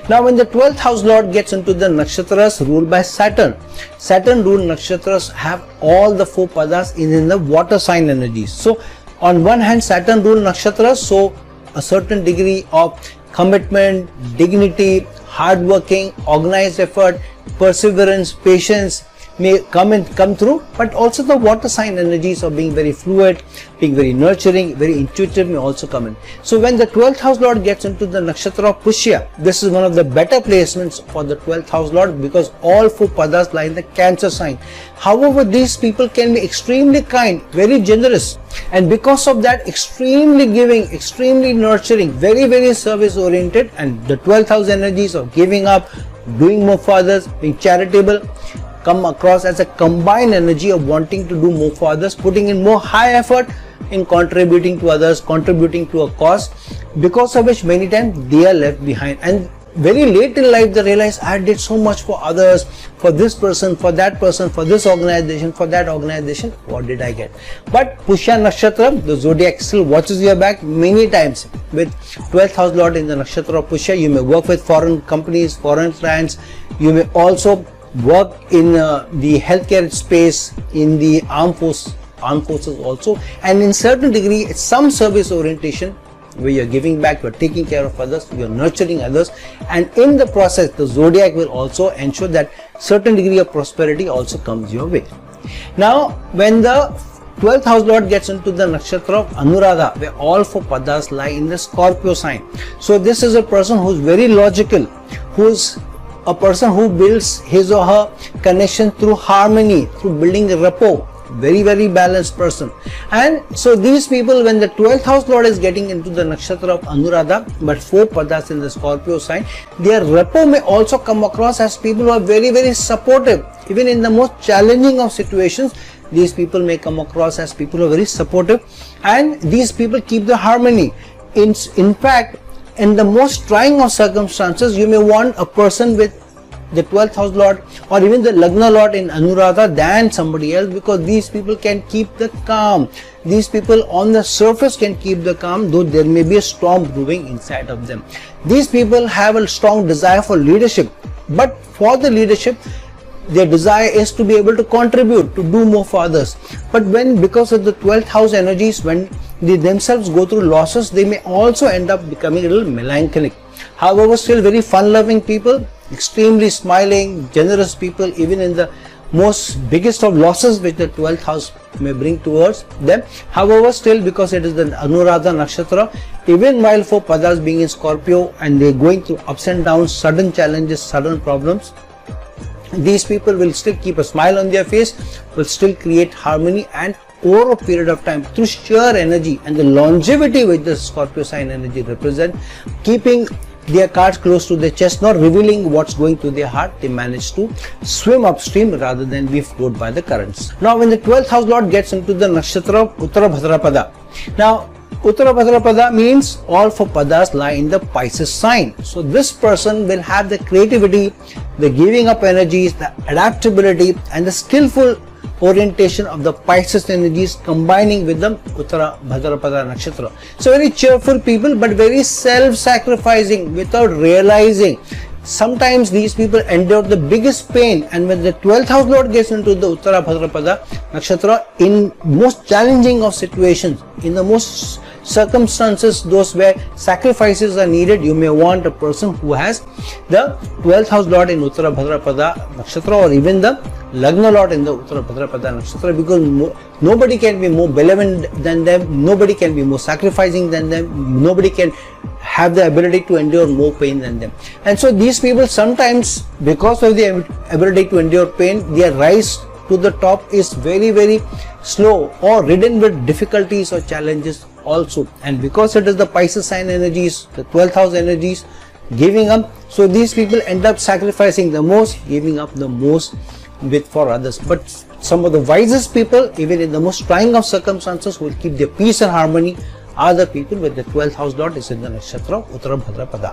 Now when the 12th house lord gets into the nakshatras ruled by Saturn, Saturn ruled nakshatras have all the 4 padas in the water sign energies. So on one hand, Saturn ruled nakshatras, so a certain degree of commitment, dignity, hard working, organized effort, perseverance, patience may come through, but also the water sign energies of being very fluid, being very nurturing, very intuitive may also come in. So when the 12th house lord gets into the nakshatra of Pushya, this is one of the better placements for the 12th house lord because all 4 padas lie in the Cancer sign. However, these people can be extremely kind, very generous, and because of that, extremely giving, extremely nurturing, very service oriented, and the 12th house energies of giving up, doing more for others, being charitable, come across as a combined energy of wanting to do more for others, putting in more high effort in contributing to others, contributing to a cause, because of which many times they are left behind, and very late in life they realize I did so much for others, for this person, for that person, for this organization, for that organization, what did I get? But Pushya Nakshatra, the zodiac still watches your back many times. With 12th house lord in the Nakshatra of Pushya, you may work with foreign companies, foreign clients, you may also work in the healthcare space, in the armed forces also, and in certain degree it's some service orientation where you're giving back, you're taking care of others, you're nurturing others, and in the process the zodiac will also ensure that certain degree of prosperity also comes your way. Now when the 12th house lord gets into the nakshatra of Anuradha, where all 4 padas lie in the Scorpio sign, so this is a person who's very logical, who's a person who builds his or her connection through harmony, through building a rapport, very balanced person. And so these people, when the 12th house lord is getting into the nakshatra of Anuradha, but 4 padas in the Scorpio sign, their rapport may also come across as people who are very supportive. Even in the most challenging of situations, these people may come across as people who are very supportive, and these people keep the harmony. In fact, in the most trying of circumstances, you may want a person with the 12th house lord or even the Lagna lord in Anuradha than somebody else, because these people can keep the calm. These people on the surface can keep the calm, though there may be a storm brewing inside of them. These people have a strong desire for leadership, but for the leadership, their desire is to be able to contribute, to do more for others. But when, because of the 12th house energies, when they themselves go through losses, they may also end up becoming a little melancholic. However, still very fun-loving people, extremely smiling, generous people, even in the most biggest of losses which the 12th house may bring towards them. However, still, because it is the Anuradha Nakshatra, even while 4 padas being in Scorpio and they are going through ups and downs, sudden challenges, sudden problems, these people will still keep a smile on their face, will still create harmony, and over a period of time, through sheer energy and the longevity which the Scorpio sign energy represent, keeping their cards close to their chest, not revealing what's going through their heart, they manage to swim upstream rather than be flowed by the currents. Now when the 12th house lord gets into the nakshatra of Uttara Bhadrapada, now Uttara Bhadrapada means all 4 padas lie in the Pisces sign. So this person will have the creativity, the giving up energies, the adaptability, and the skillful orientation of the Pisces energies combining with the Uttara Bhadrapada Nakshatra. So very cheerful people, but very self-sacrificing without realizing. Sometimes these people endure the biggest pain, and when the 12th house lord gets into the Uttara Bhadrapada Nakshatra, in most challenging of situations, in the most circumstances, those where sacrifices are needed, you may want a person who has the 12th house lord in Uttara Bhadrapada Nakshatra, or even the Lagna lord in the Uttara Bhadrapada Nakshatra, because nobody can be more benevolent than them, nobody can be more sacrificing than them, nobody can have the ability to endure more pain than them. And so these people sometimes, because of their ability to endure pain, their rise to the top is very slow or ridden with difficulties or challenges also. And because it is the Pisces sign energies, the 12th house energies, giving up, so these people end up sacrificing the most, giving up the most for others. But some of the wisest people, even in the most trying of circumstances, will keep their peace and harmony, are the people with the 12th house lord is in the nakshatra Uttara Bhadrapada.